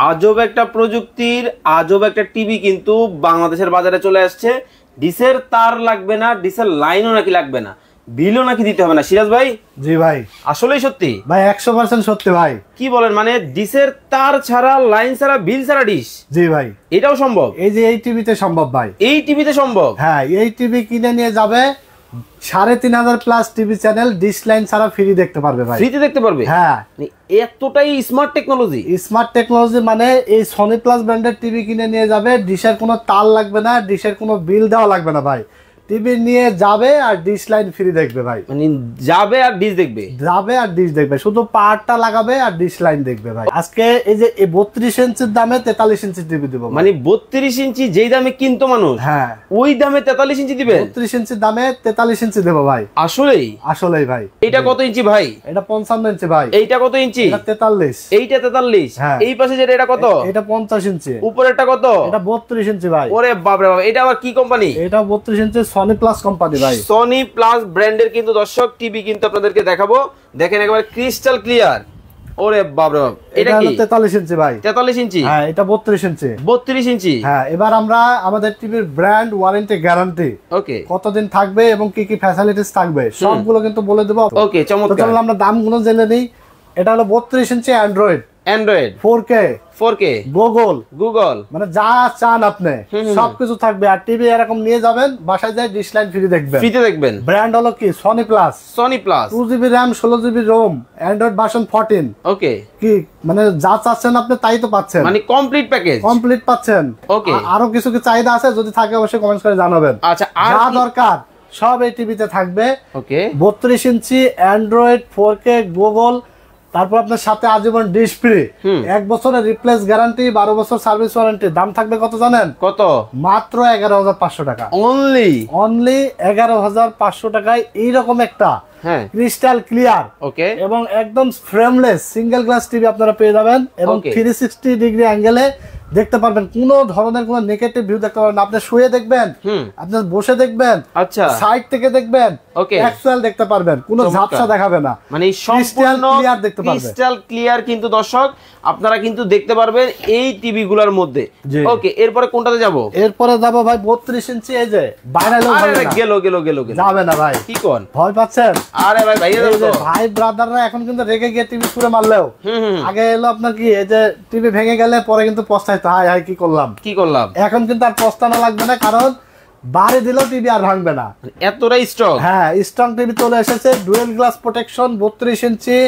আজব একটা প্রযুক্তির আজব একটা টিভি কিন্তু বাংলাদেশের বাজারে চলে আসছে। ডিসের তার লাগবে না, ডিসের লাইনও নাকি লাগবে না, বিলও নাকি দিতে হবে না। সিরাজ ভাই। জি ভাই। আসলেই সত্যি ভাই 100% সত্যি ভাই। কি বলেন, মানে ডিসের তার ছাড়া, লাইন ছাড়া, বিল ছাড়া ডিশ? জি ভাই, এটাও সম্ভব? এই যে এই টিভিতে সম্ভব ভাই। এই টিভিতে সম্ভব? হ্যাঁ, এই টিভি কিনে নিয়ে যাবে 3500 plus TV channel dish line ছাড়া ফ্রি দেখতে পারবে ভাই। ফ্রিতে দেখতে পারবে? হ্যাঁ, এতটাই স্মার্ট টেকনোলজি। স্মার্ট টেকনোলজি মানে এই সনি প্লাস ব্র্যান্ডের টিভি কিনে নিয়ে যাবে, ডিশের কোনো তার লাগবে না, ডিশের কোনো বিল দেওয়া লাগবে না ভাই। টিভি নিয়ে যাবে আর ডিশ লাইন ফ্রি দেখবে ভাই। মানে যাবে আর ডিশ দেখবে? যাবে আর ডিশ দেখবে, শুধু পাওয়ারটা লাগাবে আর ডিশ লাইন দেখবে ভাই। আজকে এই যে 32 ইঞ্চির দামে 43 ইঞ্চি টিভি দিব। মানে 32 ইঞ্চি যেই দামে কিনতো মানুষ, হ্যাঁ, ওই দামে 43 ইঞ্চি দিবে? 32 ইঞ্চির দামে 43 ইঞ্চি দেবো ভাই। আসলেই? আসলেই ভাই। এটা কত ইঞ্চি ভাই? এটা 55 ইঞ্চি ভাই। এইটা কত ইঞ্চি? এটা 43। এইটা 43? এই পাশে যেটা, এটা কত? এটা 50 ইঞ্চি। উপরেরটা কত? এটা 32 ইঞ্চি ভাই। ওরে বাপ রে বাপ, এটা আবার কি কোম্পানি? এটা 32 ইঞ্চি সনি প্লাস কোম্পানি ভাই। সনি প্লাস ব্র্যান্ডের কিন্তু দর্শক টিভি কিন্তু আপনাদেরকে দেখাবো। দেখেন একেবারে ক্রিস্টাল ক্লিয়ার। ওরে বাপ রে বাপ, এটা কি? 43 ইঞ্চি ভাই। 43 ইঞ্চি? হ্যাঁ, এটা 32 ইঞ্চি। 32 ইঞ্চি? হ্যাঁ। এবার আমরা আমাদের টিভির ব্র্যান্ড, ওয়ারেন্টি, গ্যারান্টি, ওকে, কতদিন থাকবে এবং কি কি ফ্যাসিলিটিস থাকবে সবগুলো কিন্তু বলে দেব। ওকে, চমৎকার। তো আমরা দামগুলো জেনে নিই। এটা হলো 32 ইঞ্চি অ্যান্ড্রয়েড 4K গুগল, মানে যা চান আপনি সবকিছু থাকবে। আর টিভি এরকম নিয়ে যাবেন, বাসায় যায় ডিশ লাইন ফ্রি দেখবেন। ফ্রিতে দেখবেন। ব্র্যান্ড হলো কি Sony plus. 2GB RAM 16GB ROM, Android version 14। ওকে, কি মানে যা চাচ্ছেন আপনি তাই তো পাচ্ছেন, মানে কমপ্লিট প্যাকেজ। কমপ্লিট পাচ্ছেন। ওকে, আরো কিছু কি চাহিদা আছে? যদি থাকে অবশ্যই কমেন্টস করে জানাবেন। আচ্ছা, আর যা দরকার সব এই টিভিতে থাকবে। ওকে, 32 ইঞ্চি অ্যান্ড্রয়েড 4K গুগল, তারপর আপনার সাথে আজীবন ডিশ ফ্রি, 1 বছরের রিপ্লেস গ্যারান্টি, 12 বছর সার্ভিস ওয়ারেন্টি। দাম থাকবে কত জানেন? কত? মাত্র 11500 টাকা। অনলি 11500 টাকায় এইরকম একটা ক্রিস্টাল ক্লিয়ার, ওকে, এবং একদম ফ্রেমলেস সিঙ্গেল গ্লাস টিভি আপনারা পেয়ে যাবেন। এবং 360 ডিগ্রি অ্যাঙ্গেলে দেখতে পারবেন, কোনো ধরনের কোনো নেগেটিভ ভিউ দেখতে পারবেন। আপনি শুয়ে দেখবেন, আপনি বসে দেখবেন, আচ্ছা, সাইড থেকে দেখবেন, ওকে, অ্যাকচুয়াল দেখতে পারবেন, কোনো ঝাপসা দেখাবে না, মানে সম্পূর্ণ ক্লিয়ার দেখতে পারবেন। ক্রিস্টাল ক্লিয়ার কিন্তু দর্শক আপনারা কিন্তু দেখতে পারবেন এই টিভি গুলোর মধ্যে। ওকে, এরপরে কোনটাতে যাব? এরপরে যাব ভাই 32 ইঞ্চি। এই যে বাইরে গেল যাবে না ভাই। কি কোন, ভয় পাচ্ছেন? আরে ভাই, ভাইয়া যাবে তো। ভাই ব্রাদাররা এখন কিন্তু রেগে গিয়ে টিভি ছুঁড়ে মারলেও, আগে এলো আপনার কি, এই যে টিভি ভেঙে গেলে পরে কিন্তু পস্তাইতো, হাই হাই কি করলাম। এখন কিন্তু আর পস্তানো লাগবে না, কারণ বাড়ি দিলেও টিভি আর ভাঙবে না, এতটাই স্ট্রং। হ্যাঁ, স্ট্রং টিভি চলে এসেছে। ডুয়েল গ্লাস প্রোটেকশন 32 ইঞ্চি।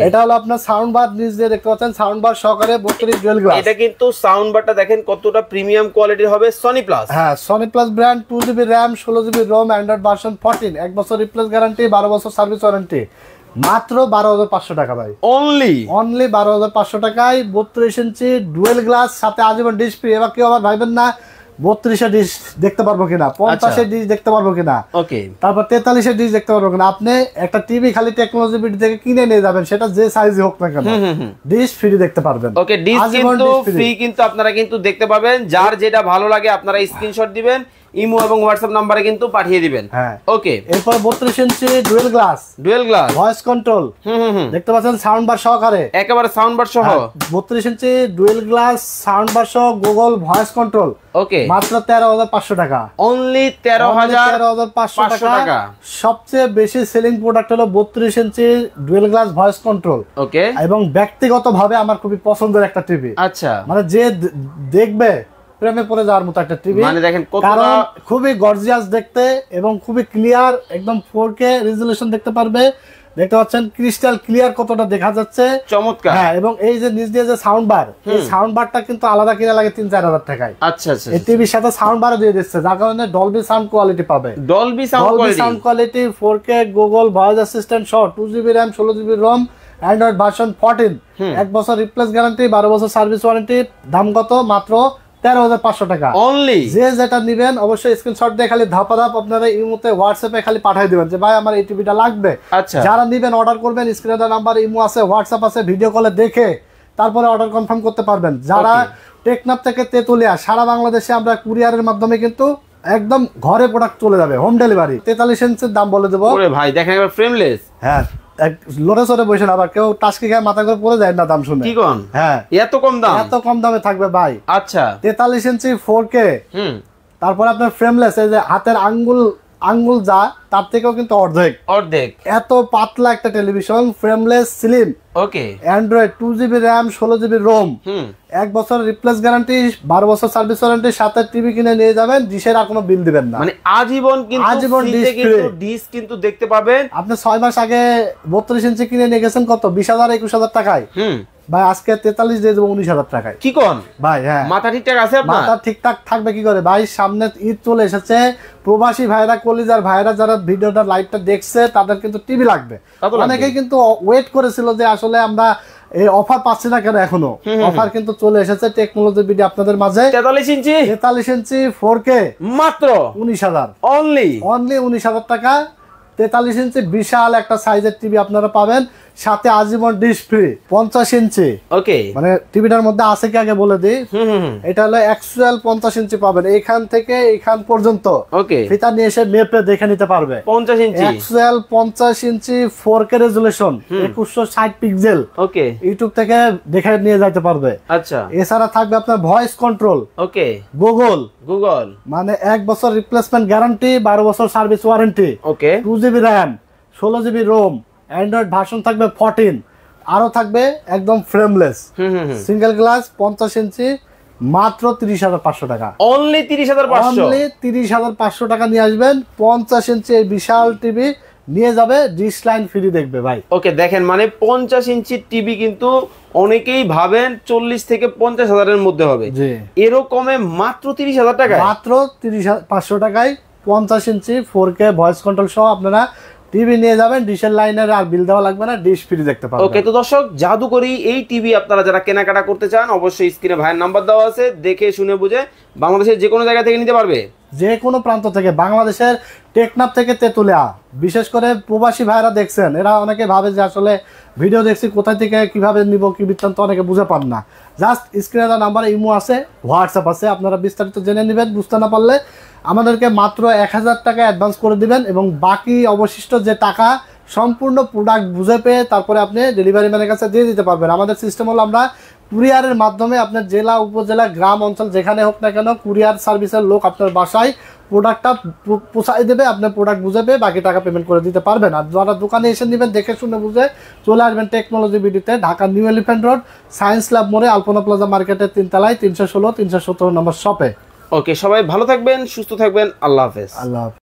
এটা হলো আপনার সাউন্ড বার, নিচ দিয়ে দেখতে পাচ্ছেন সাউন্ড বার সহকারে 32 ডুয়েল গ্লাস। এটা কিন্তু সাউন্ড বারটা দেখেন কতটা প্রিমিয়াম কোয়ালিটির হবে। সনি প্লাস, হ্যাঁ, Sony plus brand, 2GB RAM 16GB ROM, Android version 14, 1 বছর রিপ্লেস গ্যারান্টি, 12 বছর সার্ভিস ওয়ারেন্টি। মাত্র 12500 টাকা ভাই। অনলি 12500 টাকায় 32 ইঞ্চি ডুয়েল গ্লাস, সাথে আজীবন ডিশ ফ্রি। এবার কেউ আবার ভাইবেন না 32 এর ডিশ দেখতে পারবো কিনা, 50 এর ডিশ দেখতে পারবো কিনা, ওকে, তারপর 43 এর ডিশ দেখতে পারবো কিনা। আপনি একটা টিভি খালি টেকনোলজি বিডি থেকে কিনে নিয়ে যাবেন, সেটা যে সাইজই হোক না কেন, ডিশ ফ্রি দেখতে পারবেন। ওকে, ডিশ কিন্তু ফ্রি কিন্তু আপনারা কিন্তু দেখতে পাবেন। যার যেটা ভালো লাগে আপনারা স্ক্রিনশট দিবেন, ইমো এবং হোয়াটসঅ্যাপ নম্বরে কিন্তু পাঠিয়ে দিবেন। হ্যাঁ, ওকে। এরপর 32 ইঞ্চি ডুয়েল গ্লাস ভয়েস কন্ট্রোল, দেখতে পাচ্ছেন সাউন্ড বার সহকারে, একেবারে সাউন্ড বার সহ। 32 ইঞ্চি ডুয়েল গ্লাস সাউন্ড বার সহ গুগল ভয়েস কন্ট্রোল, ওকে, মাত্র 13500 টাকা। অনলি 13500 টাকা। সবচেয়ে বেশি সেলিং প্রোডাক্ট হলো 32 ইঞ্চি ডুয়েল গ্লাস ভয়েস কন্ট্রোল, ওকে, এবং ব্যক্তিগতভাবে আমার খুবই পছন্দের একটা টিভি। আচ্ছা, মানে যে দেখবে প্রেমে পড়ে যাওয়ার মতো একটা টিভি। মানে দেখেন কতটা খুবই গর্জিয়াস দেখতে এবং খুবই ক্লিয়ার, একদম 4K রেজোলিউশন দেখতে পারবে। দেখতে পাচ্ছেন ক্রিস্টাল ক্লিয়ার কতটা দেখা যাচ্ছে, চমৎকার। হ্যাঁ, এবং এই যে নিচ দিয়ে যে সাউন্ড বার, এই সাউন্ড বারটা কিন্তু আলাদা কিনা লাগে 3-4000 টাকায়। আচ্ছা আচ্ছা, এই টিভির সাথে সাউন্ড বারও দিয়ে দিচ্ছে, যার কারণে ডলবি সাউন্ড কোয়ালিটি পাবে। Dolby sound quality 4K Google voice assistant সহ, 2GB RAM 16GB ROM, Android version 14, 1 বছর রিপ্লেস গ্যারান্টি, 12 বছর সার্ভিস ওয়ারেন্টি। দাম কত? মাত্র 13500 টাকা। অনলি যে যেটা নেবেন অবশ্যই স্ক্রিনশট দিয়ে খালি ধাপা ধাপ আপনারা ইমোতে হোয়াটসঅ্যাপে খালি পাঠিয়ে দিবেন যে ভাই আমার এই টিভিটা লাগবে। আচ্ছা, যারা নেবেন অর্ডার করবেন, স্ক্রিনে নাম্বার ইমো আছে, হোয়াটসঅ্যাপ আছে, ভিডিও কলে দেখে তারপরে অর্ডার কনফার্ম করতে পারবেন। যারা টেকনাফ থেকে তেতুলিয়া, সারা বাংলাদেশে আমরা কুরিয়ারের মাধ্যমে কিন্তু একদম ঘরে প্রোডাক্ট চলে যাবে, হোম ডেলিভারি। 43 ইঞ্চির দাম বলে দেবো। ওরে ভাই দেখেন একবার ফ্রেমলেস। হ্যাঁ, লড়ে চড়ে বসে না, আবার কেউ টাস্কি গায়ে মাথা করে পড়ে যায় না দাম শুনে। কি কোন? হ্যাঁ, এত কম দাম? এত কম দামে থাকবে ভাই। আচ্ছা, 43 ইঞ্চি 4K। তারপর আপনার ফ্রেমলেস, এই যে হাতের আঙ্গুল যা তার থেকেও কিন্তু অর্ধেক। এত পাতলা একটা টেলিভিশন, ফ্রেমলেস, স্লিম। ওকে, Android, 2GB RAM, 16GB ROM, 1 বছর রিপ্লেস গ্যারান্টি, 12 বছর সার্ভিস ওয়ারেন্টি, সাথে টিভি কিনে নিয়ে যাবেন, ডিশের আর কোনো বিল দিবেন না। মানে আজীবন ডিশ কিন্তু দেখতে পাবেন। আপনি 6 মাস আগে 32 ইঞ্চি কিনে নিয়ে গেছেন কত, 20,000 21,000 টাকায়। ভাই আজকে 43 দিয়ে দেবো 19,000 টাকায়। কি কোন ভাই? হ্যাঁ, মাথা ঠিকঠাক আছে আপনার? মাথা ঠিকঠাক থাকবে কি করে ভাই, সামনে ঈদ চলে এসেছে, প্রবাসী ভাইরা, কলিজার ভাইরা যারা ভিডিওটা লাইভটা দেখছে তাদের কিন্তু টিভি লাগবে। অনেকেই কিন্তু ওয়েট করেছিল যে আসলে আমরা এই অফার পাচ্ছি না কেন এখনো। অফার কিন্তু চলে এসেছে টেকনোলজি ভিডিও আপনাদের মাঝে। 43 ইঞ্চি 4K মাত্র 19,000, অনলি 19,000 টাকা। 43 ইঞ্চি বিশাল একটা সাইজের টিভি আপনারা পাবেন, সাথে আজীবন ডিশ ফ্রি। 50 ইঞ্চি, ওকে, মানে টিভিটার মধ্যে আছে কি আগে বলে দিই। এটা হলো অ্যাকচুয়াল 50 ইঞ্চি পাবেন, এইখান থেকে এইখান পর্যন্ত। ওকে, ফিতা নিয়ে এসে মেপে দেখে নিতে পারবে। 50 ইঞ্চি অ্যাকচুয়াল 50 ইঞ্চি 4K রেজুলেশন, 2160 পিক্সেল। ওকে, ইউটিউব থেকে দেখে নিয়ে যাইতে পারবে। আচ্ছা, এছাড়া থাকবে আপনার ভয়েস কন্ট্রোল। ওকে, গুগল, মানে 1 বছর রিপ্লেসমেন্ট গ্যারান্টি, 12 বছর সার্ভিস ওয়ারেন্টি। ওকে, 2GB RAM, 16GB ROM, Android version থাকবে 14। আরো থাকবে একদম ফ্রেমলেস সিঙ্গেল গ্লাস 50 ইঞ্চি, মাত্র 30,500 টাকা। অনলি 30,500 টাকা নিয়ে আসবেন। 50 ইঞ্চি এই বিশাল টিভি নিয়ে যাবে, ডিশ লাইন ফ্রি দেখবে ভাই। ওকে, দেখেন মানে 50 ইঞ্চির টিভি কিন্তু অনেকেই ভাবেন 40 থেকে 50,000 এর মধ্যে হবে, এরকমে মাত্র 30,000 টাকায়, মাত্র 30,500 টাকায় 50 ইঞ্চি 4K ভয়েস কন্ট্রোল সহ আপনারা টিভি নিয়ে যাবেন, ডিশের লাইনের আর বিল দেওয়া লাগবে না, ডিশ ফ্রি দেখতে পাবেন। ওকে, তো দর্শক জাদুকরি এই টিভি আপনারা যারা কেনাকাটা করতে চান, অবশ্যই স্ক্রিনে ভাইয়ের নাম্বার দেওয়া আছে, দেখে শুনে বুঝে বাংলাদেশের যে কোনো জায়গা থেকে নিতে পারবে, যে কোনো প্রান্ত থেকে। বাংলাদেশের টেকনাফ থেকে তেতুলিয়া, বিশেষ করে প্রবাসী ভাইরা দেখছেন, এরা অনেকে ভাবে যে আসলে ভিডিও দেখছি কোথায় থেকে কিভাবে নিব কি বৃত্তান্ত, অনেকে বুঝে পান না। জাস্ট স্ক্রিনে নাম্বারে ইমো আছে, হোয়াটসঅ্যাপ আছে, আপনারা বিস্তারিত জেনে নেবেন। বুঝতে না পারলে আমাদেরকে মাত্র 1000 টাকা অ্যাডভান্স করে দিবেন, এবং বাকি অবশিষ্ট যে টাকা সম্পূর্ণ প্রোডাক্ট বুঝে পেয়ে তারপরে আপনি ডেলিভারি ম্যানের কাছে দিয়ে দিতে পারবেন। আমাদের সিস্টেম হলো আমরা কুরিয়ারের মাধ্যমে আপনার জেলা, উপজেলা, গ্রাম অঞ্চল যেখানে হোক না কেন, কুরিয়ার সার্ভিসের লোক আপনার বাসায় প্রোডাক্টটা পৌঁছাই দেবে, আপনার প্রোডাক্ট বুঝে পেয়ে বাকি টাকা পেমেন্ট করে দিতে পারবেন। আর যারা দোকানে এসে নেবেন দেখে শুনে বুঝে চলে আসবেন টেকনোলজি ভিডিওতে, Dhaka new elephant road, science lab মোড়ে, আলপনা প্লাজা মার্কেটের 3 তলায় 316 317 নম্বর শপে। ওকে, সবাই ভালো থাকবেন, সুস্থ থাকবেন, আল্লাহ হাফেজ। আল্লাহ হাফেজ।